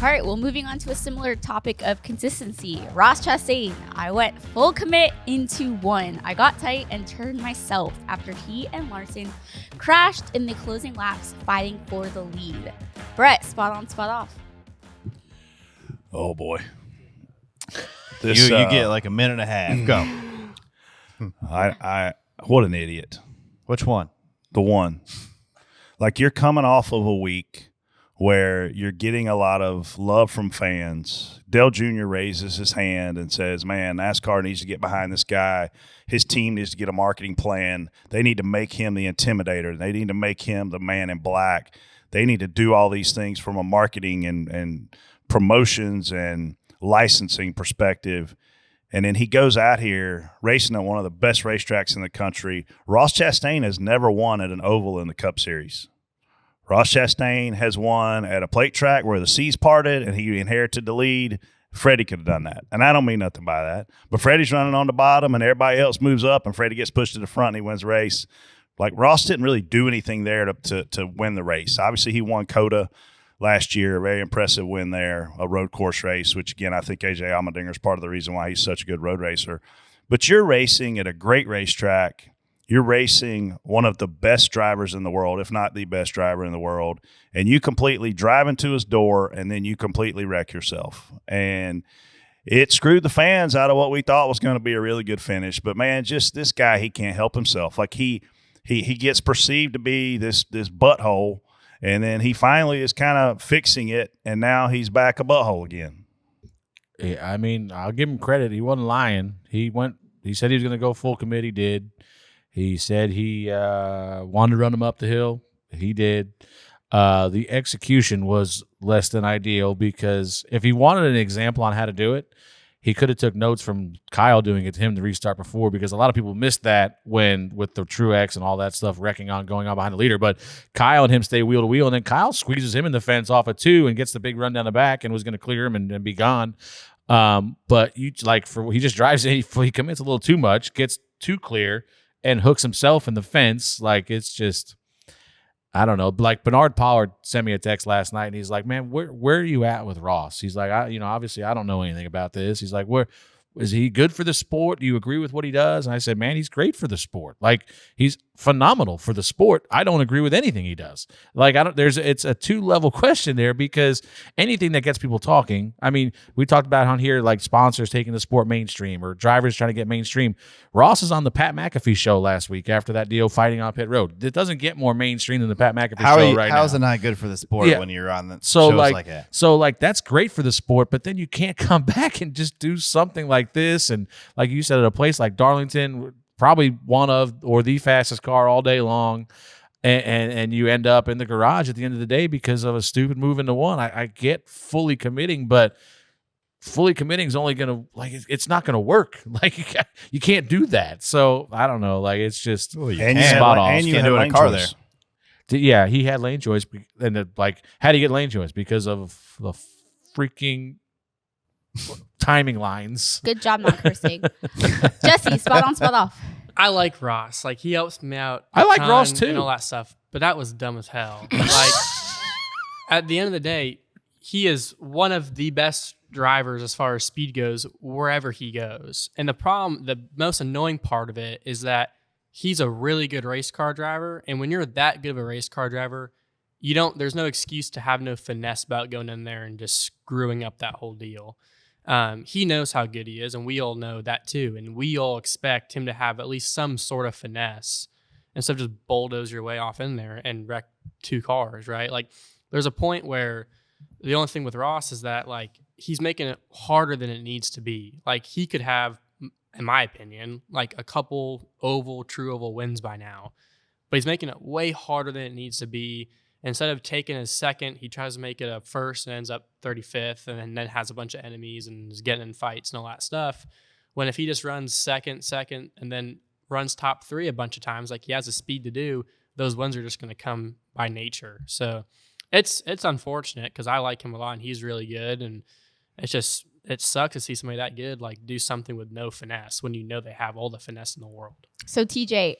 All right, well, moving on to a similar topic of consistency. Ross Chastain. I went full commit into one. I got tight and turned myself after he and Larson crashed in the closing laps fighting for the lead. Brett, spot on, spot off. Oh, boy. You get like a minute and a half. Go. What an idiot. Which one? The one. Like, you're coming off of a week where you're getting a lot of love from fans. Dale Jr. raises his hand and says, man, NASCAR needs to get behind this guy. His team needs to get a marketing plan. They need to make him the intimidator. They need to make him the man in black. They need to do all these things from a marketing and promotions and licensing perspective. And then he goes out here racing at one of the best racetracks in the country. Ross Chastain has never won at an oval in the Cup Series. Ross Chastain has won at a plate track where the seas parted and he inherited the lead. Freddie could have done that. And I don't mean nothing by that. But Freddie's running on the bottom and everybody else moves up and Freddie gets pushed to the front and he wins the race. Like, Ross didn't really do anything there to win the race. Obviously, he won COTA last year, a very impressive win there, a road course race, which, again, I think A.J. Allmendinger is part of the reason why he's such a good road racer. But you're racing at a great racetrack. You're racing one of the best drivers in the world, if not the best driver in the world, and you completely drive into his door and then you completely wreck yourself. And it screwed the fans out of what we thought was going to be a really good finish. But, man, just this guy, he can't help himself. Like, he gets perceived to be this butthole, and then he finally is kind of fixing it, and now he's back a butthole again. Yeah, I mean, I'll give him credit. He wasn't lying. He said he was going to go full commit. He did. He said he wanted to run him up the hill. He did. The execution was less than ideal because if he wanted an example on how to do it, he could have took notes from Kyle doing it to him to restart before, because a lot of people missed that with the Truex and all that stuff going on behind the leader. But Kyle and him stay wheel to wheel, and then Kyle squeezes him in the fence off of 2 and gets the big run down the back and was going to clear him and be gone. But he just drives in, he commits a little too much, gets too clear, and hooks himself in the fence. Like, it's just, I don't know. Like, Bernard Pollard sent me a text last night, and he's like, man, where are you at with Ross? He's like, obviously I don't know anything about this. He's like, where is he good for the sport? Do you agree with what he does? And I said, man, he's great for the sport. Like, he's phenomenal for the sport. I don't agree with anything he does. Like, it's a 2-level question there, because anything that gets people talking, I mean, we talked about on here, like sponsors taking the sport mainstream or drivers trying to get mainstream. Ross is on the Pat McAfee show last week after that deal fighting on pit road. It doesn't get more mainstream than the Pat McAfee show right now. How is it not good for the sport when you're on the shows like that? So, like, that's great for the sport, but then you can't come back and just do something like this. And like you said, at a place like Darlington, probably one of or the fastest car all day long, and you end up in the garage at the end of the day because of a stupid move into one. I get fully committing, but fully committing is only going to, it's not going to work. Like, you can't do that. So I don't know. Like, it's just spot on. And you can't do it in a car there. Yeah, he had lane choice, and how do you get lane choice? Because of the freaking timing lines. Good job not cursing. Jesse, spot on, spot off. I like Ross. Like, he helps me out. I like Ross too, and all that stuff. But that was dumb as hell. Like, at the end of the day, he is one of the best drivers as far as speed goes wherever he goes. And the most annoying part of it is that he's a really good race car driver. And when you're that good of a race car driver, there's no excuse to have no finesse about going in there and just screwing up that whole deal. He knows how good he is, and we all know that too. And we all expect him to have at least some sort of finesse instead of just bulldoze your way off in there and wreck 2 cars, right? Like, there's a point where the only thing with Ross is that, like, he's making it harder than it needs to be. Like, he could have, in my opinion, like a couple true oval wins by now, but he's making it way harder than it needs to be. Instead of taking a second, he tries to make it a first and ends up 35th, and then has a bunch of enemies and is getting in fights and all that stuff. When if he just runs second, and then runs top 3 a bunch of times, like he has the speed to do, those wins are just going to come by nature. So it's unfortunate because I like him a lot and he's really good, and it sucks to see somebody that good like do something with no finesse when you know they have all the finesse in the world. So TJ,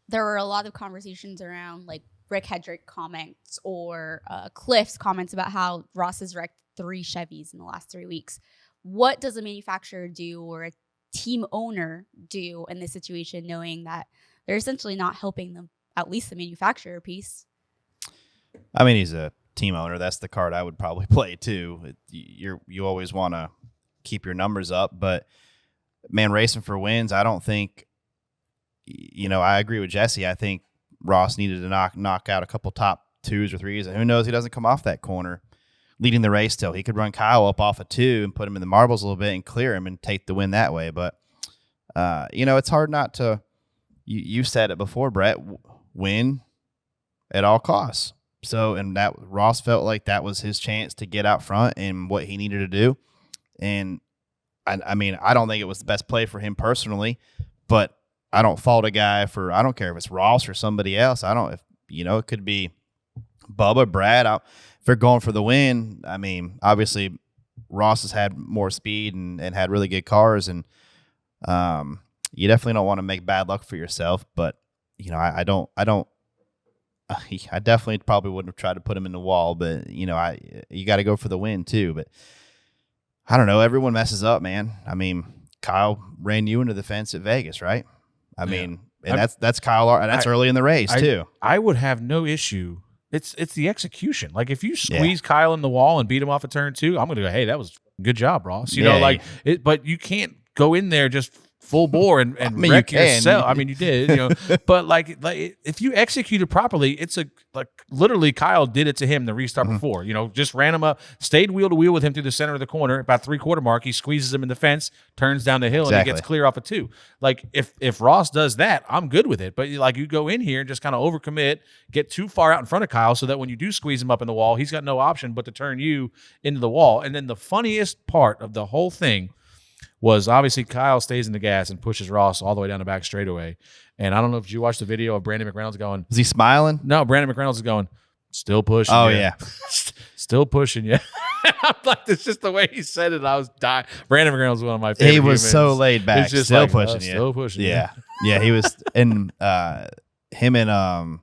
there were a lot of conversations around like Rick Hendrick comments or Cliff's comments about how Ross has wrecked 3 Chevys in the last 3 weeks. What does a manufacturer do or a team owner do in this situation, knowing that they're essentially not helping them, at least the manufacturer piece? I mean, he's a team owner. That's the card I would probably play too. You always want to keep your numbers up, but man, racing for wins, I don't think, I agree with Jesse. I think Ross needed to knock out a couple top 2s or 3s, and who knows, he doesn't come off that corner leading the race still. He could run Kyle up off a 2 and put him in the marbles a little bit and clear him and take the win that way. But, it's hard not to, you said it before, Brett, win at all costs. So, and that Ross felt like that was his chance to get out front and what he needed to do. And I mean, I don't think it was the best play for him personally, but I don't fault a guy for, I don't care if it's Ross or somebody else. It could be Bubba, Brad. If they're going for the win, I mean, obviously Ross has had more speed and had really good cars, and you definitely don't want to make bad luck for yourself. But I definitely probably wouldn't have tried to put him in the wall. But you got to go for the win too. But I don't know. Everyone messes up, man. I mean, Kyle ran you into the fence at Vegas, right? I mean, and that's Kyle Larson. That's early in the race too. I would have no issue. It's the execution. Like if you squeeze Kyle in the wall and beat him off of turn 2, I'm going to go, hey, that was good job, Ross. But you can't go in there just full bore and wreck yourself. I mean, you did, but like if you execute it properly, it's literally Kyle did it to him the restart before, just ran him up, stayed wheel to wheel with him through the center of the corner, about 3/4 mark. He squeezes him in the fence, turns down the hill, and he gets clear off a 2. Like if Ross does that, I'm good with it. But like you go in here and just kind of overcommit, get too far out in front of Kyle so that when you do squeeze him up in the wall, he's got no option but to turn you into the wall. And then the funniest part of the whole thing was obviously Kyle stays in the gas and pushes Ross all the way down the back straightaway. And I don't know if you watched the video of Brandon McReynolds going. Is he smiling? No, Brandon McReynolds is going, still pushing. Oh, you. Yeah. Still pushing you. I'm like, it's just the way he said it. I was dying. Brandon McReynolds was one of my favorite He was humans. so laid back. It's just still like, pushing you. Still pushing Yeah. Yeah, he was. And him and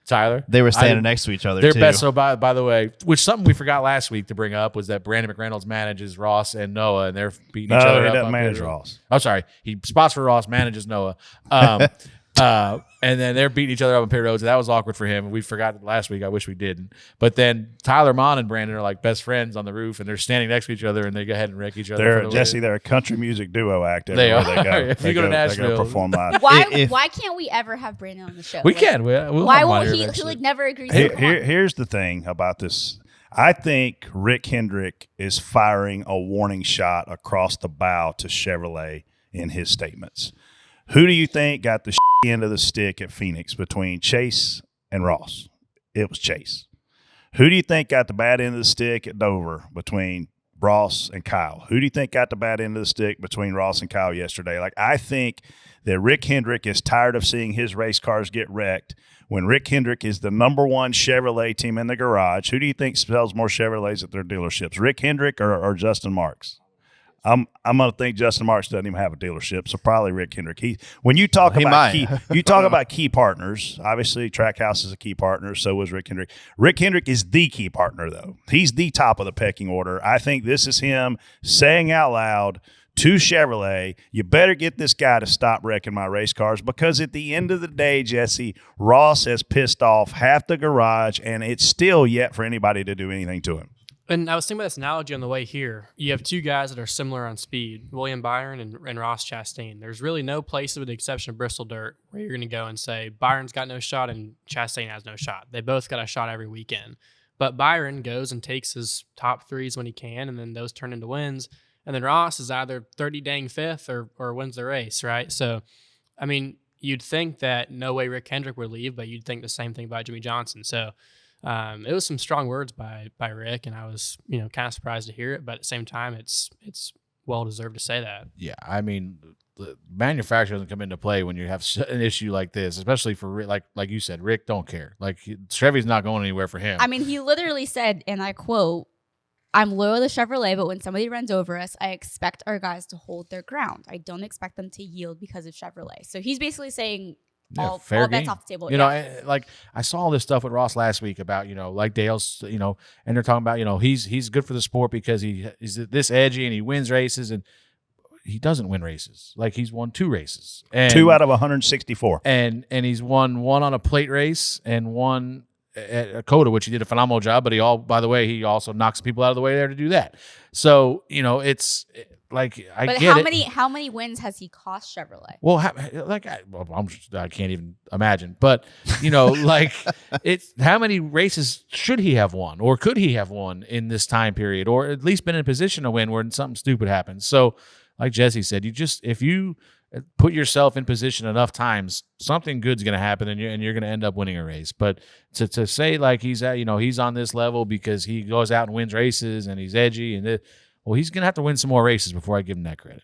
Tyler. they were standing next to each other, They're too. best. So, by the way, which something we forgot last week to bring up was that Brandon McReynolds manages Ross and Noah, and they're beating each other up. No, he on doesn't manage pit road. Ross. I'm sorry. He spots for Ross, manages Noah. And then they're beating each other up on pit roads. That was awkward for him. We forgot it last week. I wish we didn't. But then Tyler Mon and Brandon are like best friends on the roof, and they're standing next to each other, and they go ahead and wreck each other. They're a country music duo act. They Everywhere are. they go. If you go to Nashville, they go perform live. Why can't we ever have Brandon on the show? We can. We'll why have him on won't here he eventually. never agrees? Here's the thing about this. I think Rick Hendrick is firing a warning shot across the bow to Chevrolet in his statements. Who do you think got the end of the stick at Phoenix between Chase and Ross? It was Chase. Who do you think got the bad end of the stick at Dover between Ross and Kyle? Who do you think got the bad end of the stick between Ross and Kyle yesterday? Like, I think that Rick Hendrick is tired of seeing his race cars get wrecked when Rick Hendrick is the number 1 Chevrolet team in the garage. Who do you think sells more Chevrolets at their dealerships, Rick Hendrick or Justin Marks? I'm gonna think Justin Marks doesn't even have a dealership, so probably Rick Hendrick. When you talk about key partners, obviously Trackhouse is a key partner, so was Rick Hendrick. Rick Hendrick is the key partner, though. He's the top of the pecking order. I think this is him saying out loud to Chevrolet, you better get this guy to stop wrecking my race cars, because at the end of the day, Jesse, Ross has pissed off half the garage, and it's still yet for anybody to do anything to him. And I was thinking about this analogy on the way here. You have 2 guys that are similar on speed, William Byron and Ross Chastain. There's really no place, with the exception of Bristol Dirt, where you're going to go and say Byron's got no shot and Chastain has no shot. They both got a shot every weekend. But Byron goes and takes his top 3s when he can, and then those turn into wins. And then Ross is either 30 dang 5th or wins the race, right? So, I mean, you'd think that no way Rick Hendrick would leave, but you'd think the same thing about Jimmy Johnson. So, it was some strong words by Rick, and I was kind of surprised to hear it, but at the same time, it's well deserved to say that. Yeah, I mean, the manufacturer doesn't come into play when you have an issue like this, especially for Rick. Like you said, Rick don't care. Like Chevy's not going anywhere for him. I mean, he literally said, and I quote, "I'm loyal to Chevrolet, but when somebody runs over us, I expect our guys to hold their ground. I don't expect them to yield because of Chevrolet." So he's basically saying, all fair bets game. off the table. You know, like I saw all this stuff with Ross last week about, like Dale's, and they're talking about, he's good for the sport because he's this edgy and he wins races, and he doesn't win races. Like he's won 2 races. And 2 out of 164. And he's won 1 on a plate race and 1 at COTA, which he did a phenomenal job, but he also knocks people out of the way there to do that. So, it's like, but how many wins has he cost Chevrolet? Well, I can't even imagine. But like it's how many races should he have won, or could he have won in this time period, or at least been in a position to win where something stupid happens? So, like Jesse said, if you put yourself in position enough times, something good's going to happen, and you're going to end up winning a race. But to say like he's on this level because he goes out and wins races and he's edgy and he's going to have to win some more races before I give him that credit.